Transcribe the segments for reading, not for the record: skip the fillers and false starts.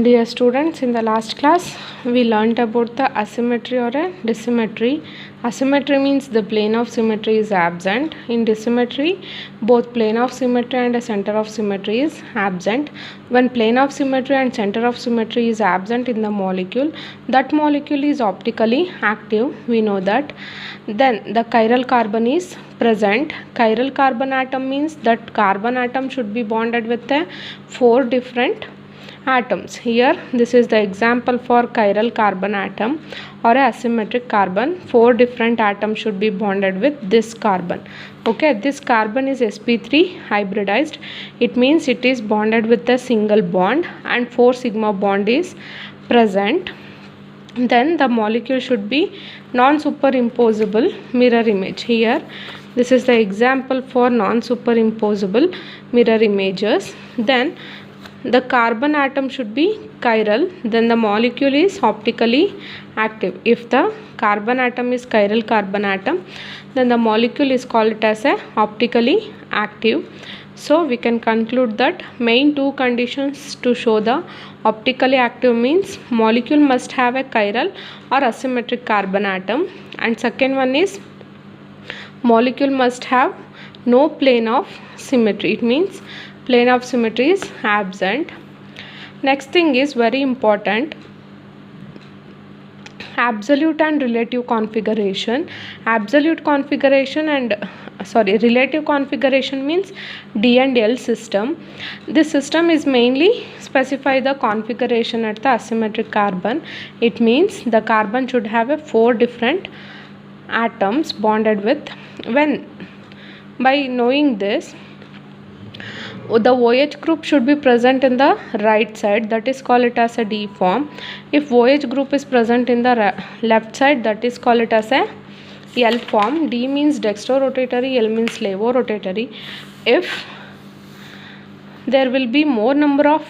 Dear students, in the last class we learnt about the asymmetry or a dissymmetry. Asymmetry means the plane of symmetry is absent. In dissymmetry, both plane of symmetry and a center of symmetry is absent. When plane of symmetry and center of symmetry is absent in the molecule, that molecule is optically active. We know that. Then the chiral carbon is present. Chiral carbon atom means that carbon atom should be bonded with 4 different atoms. Here this is the example for chiral carbon atom or a asymmetric carbon. 4 different atoms should be bonded with this carbon. Okay, this carbon is sp3 hybridized. It means it is bonded with a single bond and 4 sigma bond is present. Then the molecule should be non-superimposable mirror image. Here this is the example for non-superimposable mirror images. Then the carbon atom should be chiral, then the molecule is optically active. If the carbon atom is chiral carbon atom, then the molecule is called as a optically active. So we can conclude that main 2 conditions to show the optically active means molecule must have a chiral or asymmetric carbon atom, and second one is molecule must have no plane of symmetry. It means plane of symmetry is absent. Next thing is very important, absolute and relative configuration. Absolute configuration and relative configuration means D and L system. This system is mainly specify the configuration at the asymmetric carbon. It means the carbon should have a 4 different atoms bonded with. When by knowing this, the OH group should be present in the right side, that is call it as a D form. If OH group is present in the left side, that is call it as a L form. D means dextrorotatory, L means levorotatory. If there will be more number of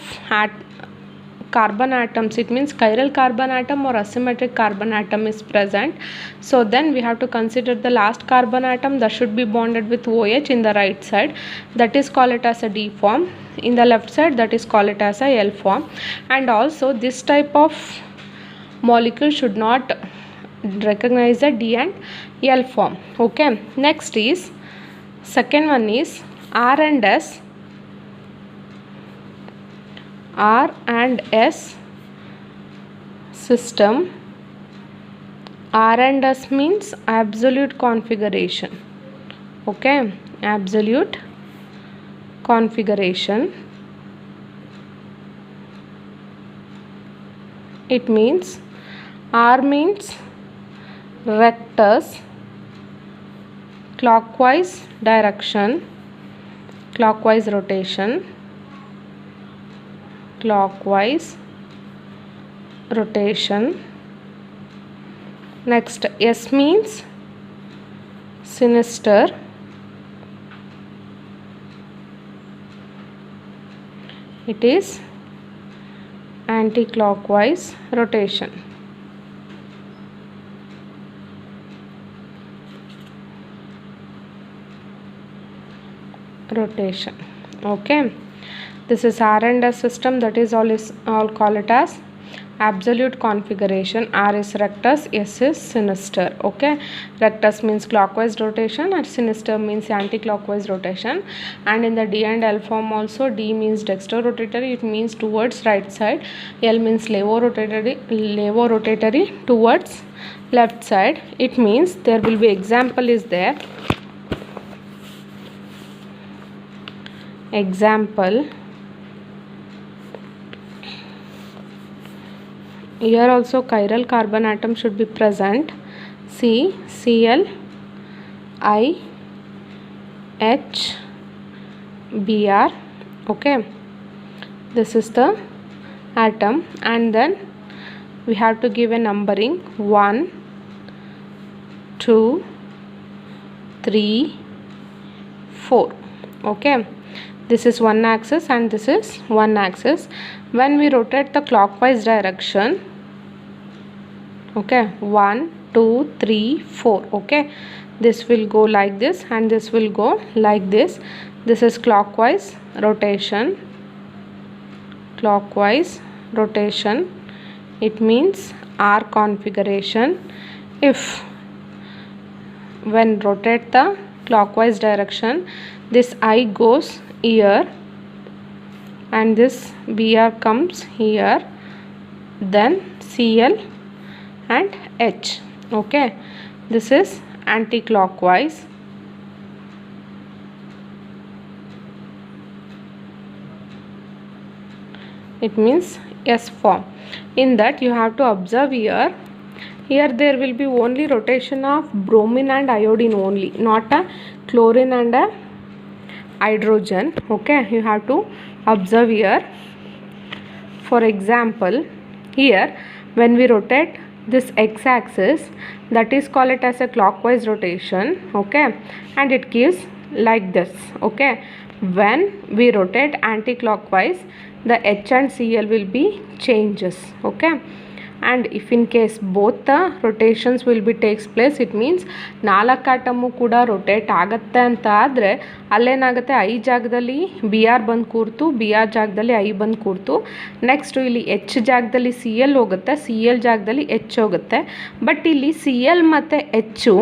carbon atoms, it means chiral carbon atom or asymmetric carbon atom is present, so then we have to consider the last carbon atom that should be bonded with OH in the right side, that is call it as a D form. In the left side, that is call it as a L form. And also this type of molecule should not recognize the D and L form. Okay, next is second one is R and S system. R and S means absolute configuration. Okay, absolute configuration. It means R means rectus, clockwise direction, clockwise rotation, clockwise rotation. Next, S means sinister, it is anti-clockwise rotation. Okay, this is R and S system, that is all call it as absolute configuration. R is rectus, S is sinister. Okay, rectus means clockwise rotation and sinister means anti-clockwise rotation. And in the D and L form also, D means dextrorotatory, it means towards right side. L means levorotatory towards left side. It means there will be example is there. Example, here also chiral carbon atom should be present. C, Cl, I, H, Br. Okay, this is the atom, and then we have to give a numbering 1, 2, 3, 4. Okay, this is one axis and this is one axis. When we rotate the clockwise direction, okay, 1, 2, 3, 4. Okay, this will go like this and this will go like this. This is clockwise rotation, clockwise rotation, it means R configuration. If when rotate the clockwise direction, this I goes here and this BR comes here, then CL and H. Okay, this is anti-clockwise. It means S form. In that you have to observe here there will be only rotation of bromine and iodine only, not a chlorine and a hydrogen. Okay, you have to observe here. For example, here when we rotate this x-axis, that is called it as a clockwise rotation. Okay, and it gives like this. Okay, when we rotate anti-clockwise, the H and Cl will be changes. Okay, and if in case both the rotations will be takes place, it means 4 atom ಕೂಡ rotate ಆಗುತ್ತೆ ಅಂತ ಆದರೆ ಅಲ್ಲೇನಾಗುತ್ತೆ, I ಜಾಗದಲ್ಲಿ B R ಬಂದು ಕೂರ್ತು, B R ಜಾಗದಲ್ಲಿ I ಬಂದು ಕೂರ್ತು. ನೆಕ್ಸ್ಟು ಇಲ್ಲಿ ಎಚ್ ಜಾಗದಲ್ಲಿ ಸಿ ಎಲ್ ಹೋಗುತ್ತೆ, ಸಿ ಎಲ್ ಜಾಗದಲ್ಲಿ ಎಚ್ ಹೋಗುತ್ತೆ. ಬಟ್ ಇಲ್ಲಿ ಸಿ ಎಲ್ ಮತ್ತು ಎಚ್ಚು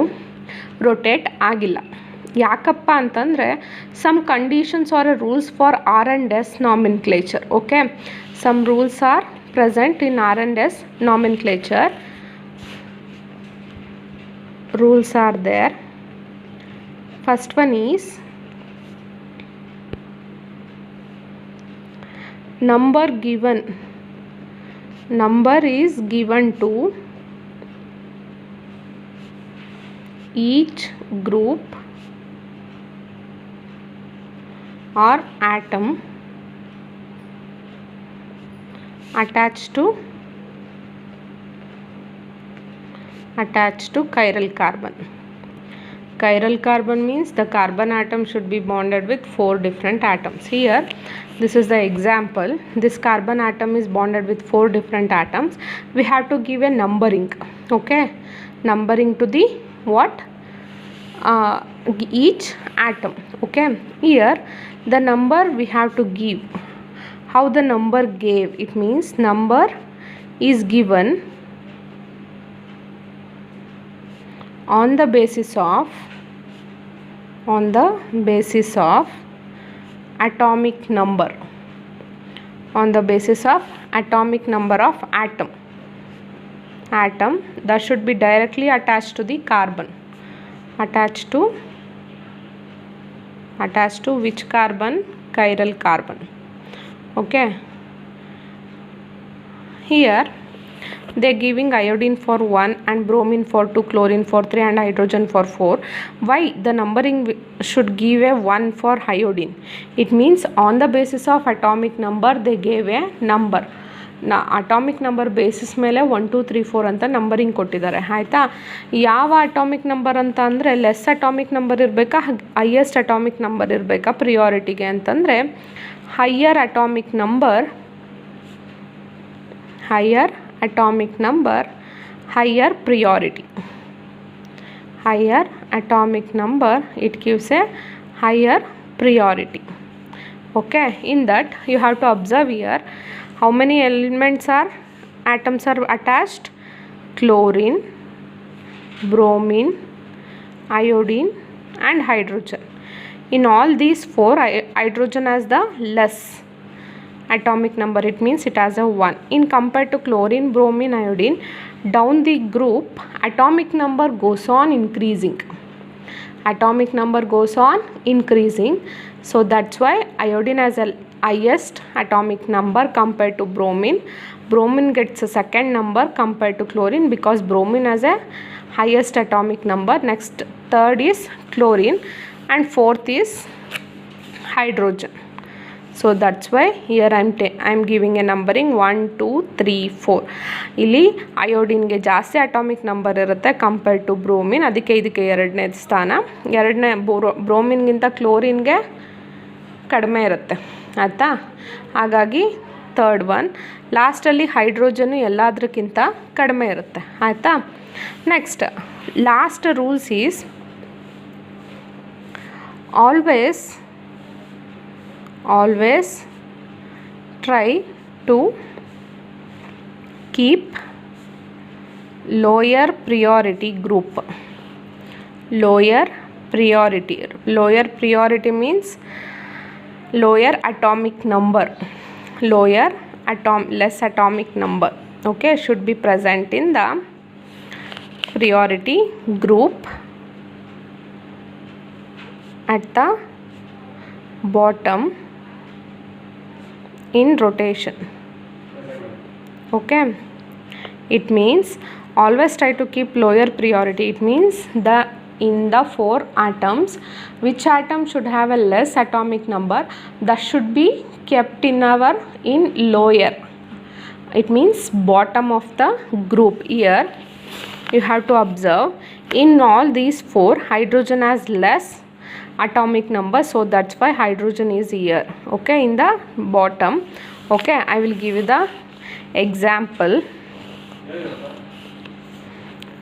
ರೊಟೇಟ್ ಆಗಿಲ್ಲ. ಯಾಕಪ್ಪ ಅಂತಂದರೆ some conditions are rules for R and S nomenclature. Okay, some rules are present in R and S nomenclature. Rules are there. First one is number given. Number is given to each group or atom attached to chiral carbon. Chiral carbon means the carbon atom should be bonded with 4 different atoms. Here this is the example. This carbon atom is bonded with 4 different atoms. We have to give a numbering. Okay, numbering to the what, each atom. Okay, here the number we have to give. How the number gave? It means number is given on the basis of atomic number, on the basis of atomic number of atom that should be directly attached to the carbon. Attached to which carbon? Chiral carbon. Okay, here they are giving iodine for 1 and bromine for 2, chlorine for 3 and hydrogen for 4. Why the numbering should give a 1 for iodine? It means on the basis of atomic number they gave a number. Atomic number basis ಮೇಲೆ 1 2 3 4 ಅಂತ numbering ಕೊಟ್ಟಿದ್ದಾರೆ. ಆಯಿತಾ, ಯಾವ atomic number ಅಂತ ಅಂದರೆ less atomic number ಇರಬೇಕಾ, highest atomic number ಇರಬೇಕಾ ಪ್ರಿಯಾರಿಟಿಗೆ ಅಂತಂದರೆ higher atomic number, higher priority. Higher atomic number, it gives a higher priority. Okay, in that you have to observe here how many atoms are attached: chlorine, bromine, iodine and hydrogen. In all these 4, hydrogen has the less atomic number. It means it has a 1. In compared to chlorine, bromine, iodine, down the group atomic number goes on increasing. So that's why iodine has a highest atomic number compared to bromine. Bromine gets a second number compared to chlorine because bromine has a highest atomic number. Next, third is chlorine and fourth is hydrogen. So that's why here I'm giving a numbering 1 2 3 4. ಇಲ್ಲಿ ಅಯೋಡಿನ್ಗೆ ಜಾಸ್ತಿ atomic number ಇರುತ್ತೆ compared to bromine, ಅದಕ್ಕೆ ಇದಕ್ಕೆ 2ನೇ ಸ್ಥಾನ. ಬ್ರೋಮಿನ್ಗಿಂತ ಕ್ಲೋರಿನ್ಗೆ ಕಡಿಮೆ ಇರುತ್ತೆ ಆಯಿತಾ, ಹಾಗಾಗಿ ಥರ್ಡ್ ಒನ್. ಲಾಸ್ಟಲ್ಲಿ ಹೈಡ್ರೋಜನ್ನು ಎಲ್ಲದಕ್ಕಿಂತ ಕಡಿಮೆ ಇರುತ್ತೆ ಆಯಿತಾ. Next last rules is always try to keep lower priority group. Lower priority means lower atomic number, less atomic number, okay, should be present in the priority group at the bottom in rotation. Okay, it means always try to keep lower priority. It means in the 4 atoms, which atom should have a less atomic number, that should be kept in lower. It means bottom of the group. Here you have to observe, in all these 4, hydrogen has less atomic number, so that's why hydrogen is here, okay, in the bottom. Okay, I will give you the example.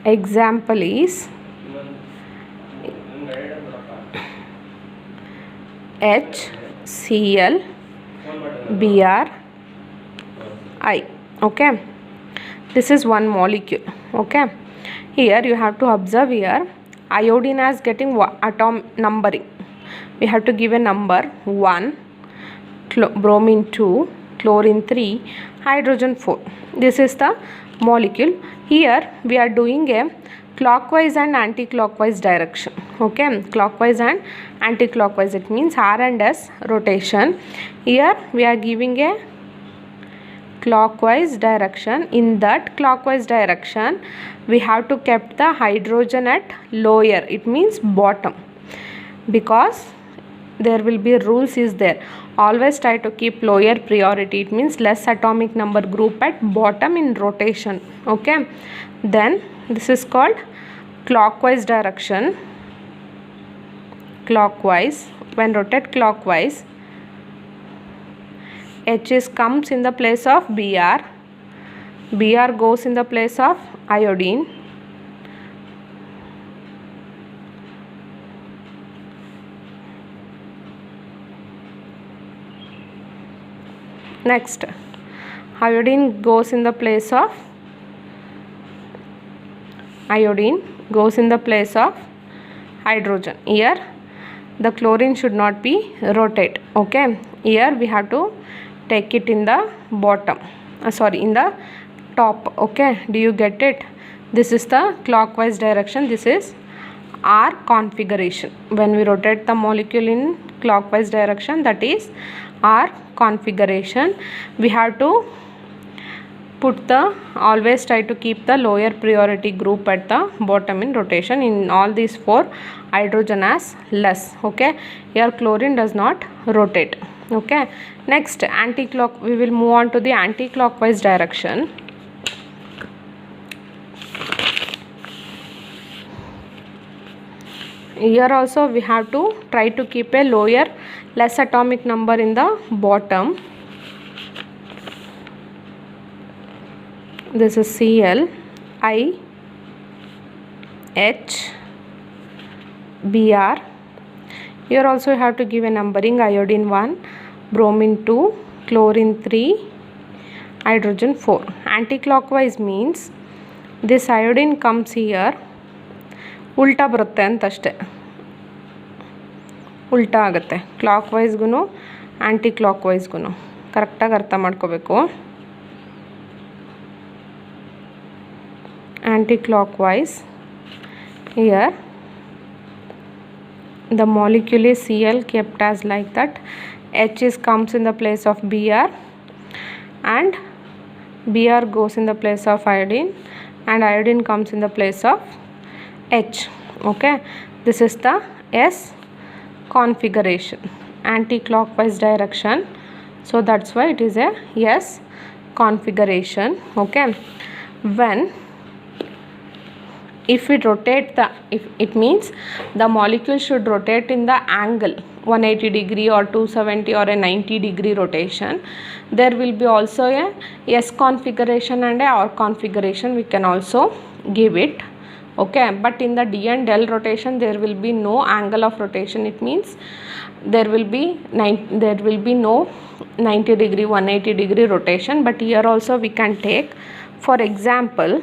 Example is HCl Bri. Okay, this is one molecule. Okay, here you have to observe, here iodine is getting atom numbering. We have to give a number 1, bromine 2, chlorine 3, hydrogen 4. This is the molecule. Here we are doing a clockwise and anti-clockwise direction. Okay, clockwise and anti-clockwise, it means R and S rotation. Here we are giving a clockwise direction. In that clockwise direction, we have to keep the hydrogen at lower, it means bottom, because there will be rules is there. Always try to keep lower priority, it means less atomic number group at bottom in rotation. Okay, then this is called clockwise direction. Clockwise, when rotate clockwise, H comes in the place of Br. Br goes in the place of iodine. Next, iodine goes in the place of hydrogen. Here the chlorine should not be rotate. Okay, here we have to take it in the bottom, in the top. Okay, do you get it? This is the clockwise direction. This is R configuration. When we rotate the molecule in clockwise direction, that is R configuration. We have to always try to keep the lower priority group at the bottom in rotation. In all these 4, hydrogen has less. Okay, here chlorine does not rotate. Okay, next we will move on to the anti-clockwise direction. Here also we have to try to keep a less atomic number in the bottom. This is Cl, I, H, Br. Here also you have to give a numbering: iodine 1, bromine 2, chlorine 3, hydrogen 4. Anti-clockwise means this iodine comes here, ಉಲ್ಟಾ ಬರುತ್ತೆ ಅಂತಷ್ಟೇ, ಉಲ್ಟಾ ಆಗುತ್ತೆ. ಕ್ಲಾಕ್ವೈಸ್ಗೂ ಆ್ಯಂಟಿ ಕ್ಲಾಕ್ವೈಸ್ಗೂ ಕರೆಕ್ಟಾಗಿ ಅರ್ಥ ಮಾಡ್ಕೋಬೇಕು. Anti-clockwise, here the molecule is Cl kept as like that. H comes in the place of Br, and Br goes in the place of iodine, and iodine comes in the place of H. Okay, this is the S configuration, anti-clockwise direction, so that's why it is a S configuration. Okay, if we rotate it means the molecule should rotate in the angle 180 degree or 270 or a 90 degree rotation. There will be also a S configuration and a R configuration, we can also give it. Okay, but in the D and L rotation there will be no angle of rotation. It means there will be no 90 degree 180 degree rotation, but here also we can take For example,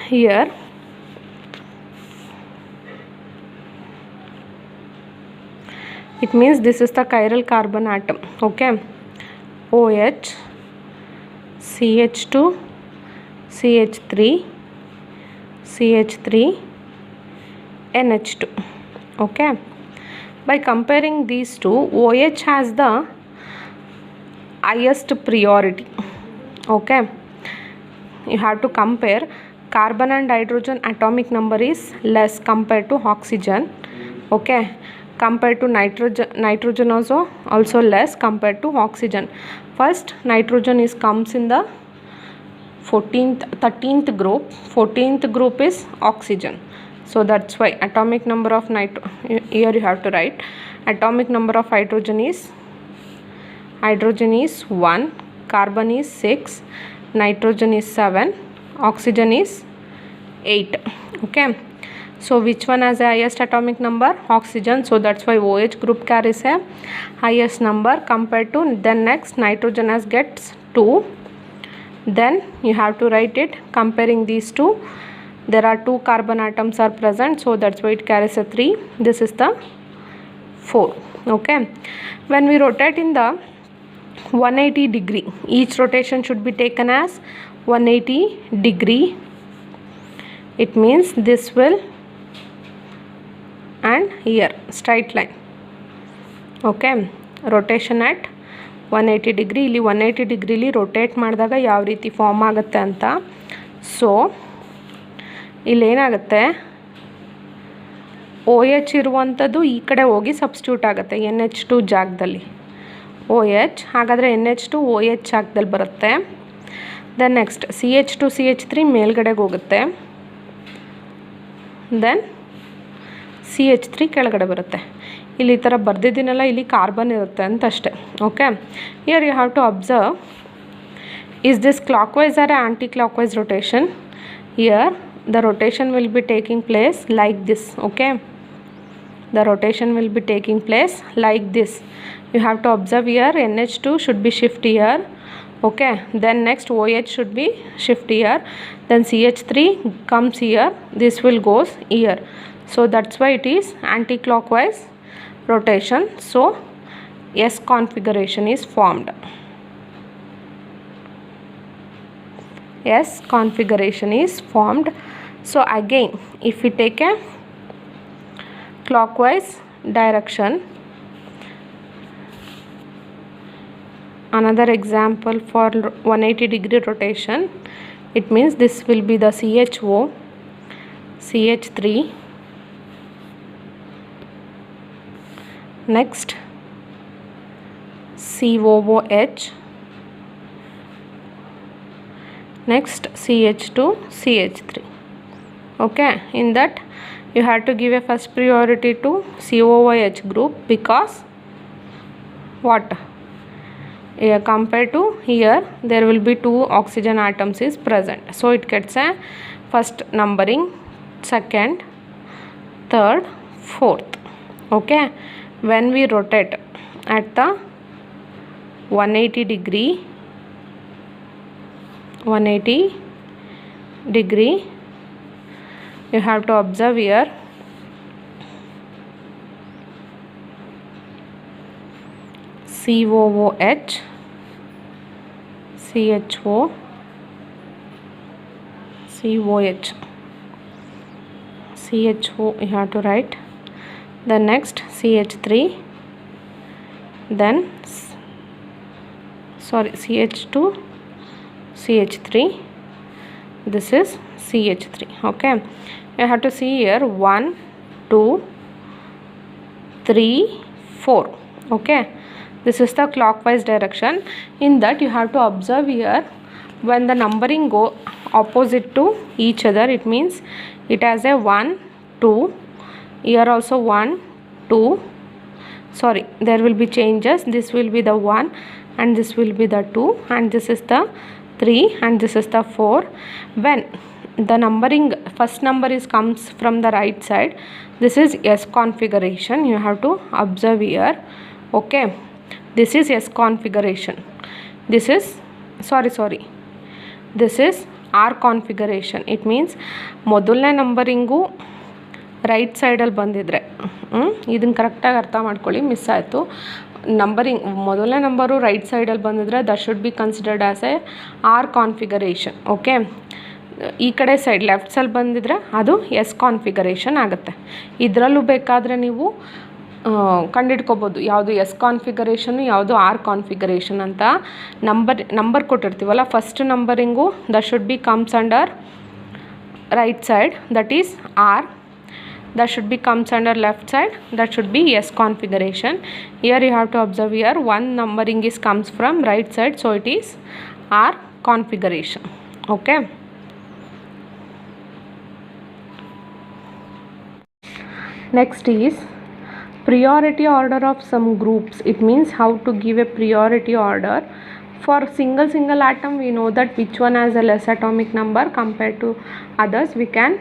here it means this is the chiral carbon atom. Okay, OH, CH2, CH3, CH3, NH2. Okay, by comparing these two, OH has the highest priority. Okay, you have to compare. Carbon and hydrogen atomic number is less compared to oxygen. Okay, compared to nitrogen also less compared to oxygen. First, nitrogen comes in the 13th group. 14th group is oxygen. So that's why atomic number of here you have to write atomic number of hydrogen is 1, carbon is 6, nitrogen is 7, oxygen is 8. Okay, so which one has the highest atomic number? Oxygen. So that's why OH group carries a highest number compared to, then next nitrogen gets 2. Then you have to write it comparing these two. There are 2 carbon atoms are present, so that's why it carries a 3. This is the 4. Okay, when we rotate in the 180 degree, each rotation should be taken as 180 degree. It means this will and here straight line. Okay, rotation at 180 degree. ಇಲ್ಲಿ 180 ಡಿಗ್ರಿಲಿ rotate ಮಾಡಿದಾಗ ಯಾವ ರೀತಿ form ಆಗುತ್ತೆ ಅಂತ. So ಇಲ್ಲೇನಾಗುತ್ತೆ, OH ಇರುವಂಥದ್ದು ಈ ಕಡೆ ಹೋಗಿ ಸಬ್ಸ್ಟಿಟ್ಯೂಟ್ ಆಗುತ್ತೆ NH2 ಜಾಗದಲ್ಲಿ. OH ಹಾಗಾದರೆ NH2 OH ಜಾಗದಲ್ಲಿ ಬರುತ್ತೆ. ದೆನ್ ನೆಕ್ಸ್ಟ್ CH2 CH3 ಮೇಲ್ಗಡೆಗೆ ಹೋಗುತ್ತೆ. ದೆನ್ CH3 ಕೆಳಗಡೆ ಬರುತ್ತೆ. ಇಲ್ಲಿ ಈ ಥರ ಬರ್ದಿದ್ದೀನಲ್ಲ, ಇಲ್ಲಿ ಕಾರ್ಬನ್ ಇರುತ್ತೆ ಅಂತ ಅಷ್ಟೆ. Okay, here you have to observe, is this clockwise or anticlockwise rotation? Here the rotation will be taking place like this. Okay, the rotation will be taking place like this. You have to observe here NH2 should be shift here. Okay, then next OH should be shift here, then CH3 comes here, this will goes here. So that's why it is anti-clockwise rotation. So S configuration is formed. S configuration is formed. So again, if we take a clockwise direction, another example for 180 degree rotation, it means this will be the CHO, CH3, next COOH, next CH2 CH3. Okay, in that you have to give a first priority to COOH group, because what, compared to here there will be 2 oxygen atoms is present, so it gets a first numbering, second, third, fourth. Okay, when we rotate at the 180 degree, you have to observe here COOH, CHO, COH, CHO you have to write, then next CH3, then CH2 CH3, this is CH3. Okay, you have to see here 1 2 3 4. Okay, this is the clockwise direction. In that you have to observe here, when the numbering go opposite to each other, it means it has a 1 2, here also 1 2, sorry, there will be changes, this will be the 1 and this will be the 2 and this is the 3 and this is the 4. When the numbering first number comes from the right side, this is S configuration. You have to observe here. Okay, this is S configuration, this is sorry this is R configuration. It means ಮೊದಲನೇ numbering right ಸೈಡಲ್ಲಿ ಬಂದಿದ್ರೆ ಇದನ್ನು ಕರೆಕ್ಟಾಗಿ ಅರ್ಥ ಮಾಡ್ಕೊಳ್ಳಿ, miss ಆಯಿತು. Numbering ಮೊದಲನೇ number right ಸೈಡಲ್ಲಿ ಬಂದಿದ್ರೆ that should be considered as a R configuration. Okay, ಈ ಕಡೆ ಸೈಡ್ ಲೆಫ್ಟ್ ಸೈಡ್ ಬಂದಿದ್ರೆ ಅದು ಎಸ್ ಕಾನ್ಫಿಗರೇಷನ್ ಆಗುತ್ತೆ. ಇದರಲ್ಲೂ ಬೇಕಾದರೆ ನೀವು ಕಂಡಿಡ್ಕೋಬೋದು ಯಾವುದು ಎಸ್ ಕಾನ್ಫಿಗರೇಷನ್ನು ಯಾವುದು ಆರ್ ಕಾನ್ಫಿಗರೇಷನ್ ಅಂತ. ನಂಬರ್ ಕೊಟ್ಟಿರ್ತೀವಲ್ಲ, ಫಸ್ಟ್ ನಂಬರಿಂಗು that should be comes under right side, that is R. That should be comes under left side, that should be S configuration. Here you have to observe, here one numbering is comes from right side, so it is R configuration. Okay, next is priority order of some groups. It means how to give a priority order. For single atom, we know that which one has a less atomic number compared to others, we can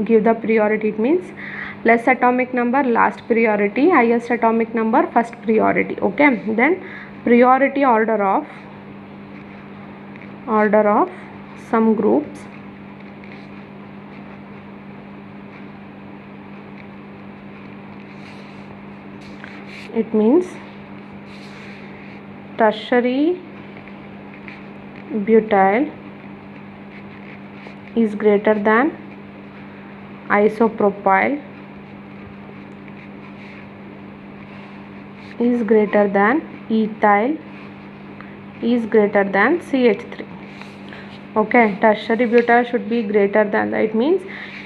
give the priority. It means less atomic number last priority, highest atomic number first priority. Okay, then priority order of some groups. It means tertiary butyl is greater than isopropyl is greater than ethyl is greater than CH3. Okay, tertiary butyl should be greater than that. It means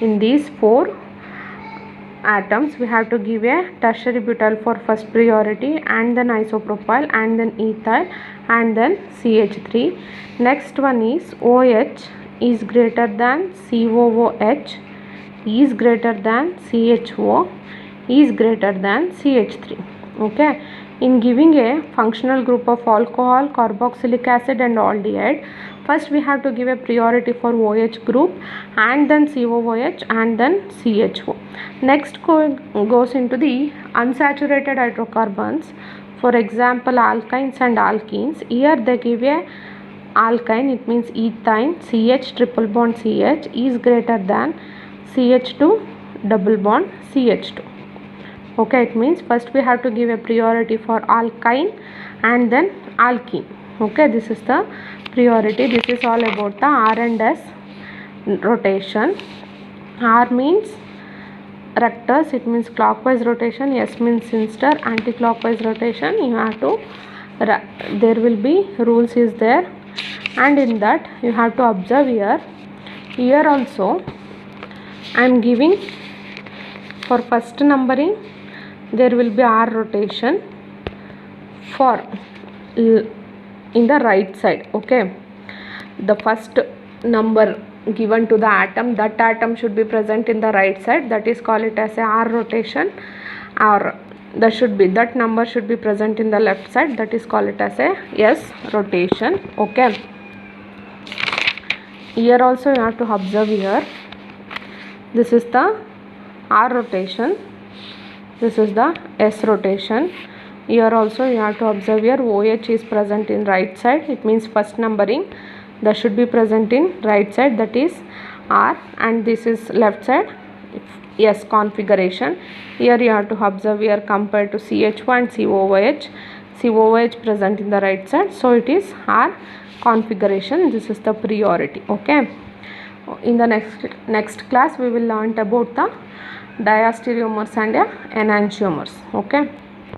in these 4 atoms we have to give a tertiary butyl for first priority, and then isopropyl, and then ethyl, and then CH3. Next one is OH is greater than COOH is greater than CHO is greater than CH3. Okay, in giving a functional group of alcohol, carboxylic acid and aldehyde, first we have to give a priority for OH group, and then COOH, and then CHO. Next goes into the unsaturated hydrocarbons. For example, alkynes and alkenes. Here they give a alkyne, it means ethine, CH triple bond CH is greater than CH2 double bond CH2. Okay, it means first we have to give a priority for alkyne and then alkene. Okay, this is the priority. This is all about the R and S rotation. R means rectus, it means clockwise rotation. S means sinister, anti-clockwise rotation. You have to there will be rules is there, and in that you have to observe here also I am giving for first numbering there will be R rotation for in the right side. Okay, the first number given to the atom, that atom should be present in the right side, that is call it as a R rotation, or that number should be present in the left side, that is call it as a S rotation. Okay, here also you have to observe here, this is the R rotation, this is the S rotation. Here also you have to observe here OH is present in right side, it means first numbering that should be present in right side, that is R, and this is left side S configuration. Here you have to observe here compared to CH1 and COOH present in the right side, so it is R configuration. This is the priority. Okay, in the next class we will learn about the diastereomers and enantiomers. Okay.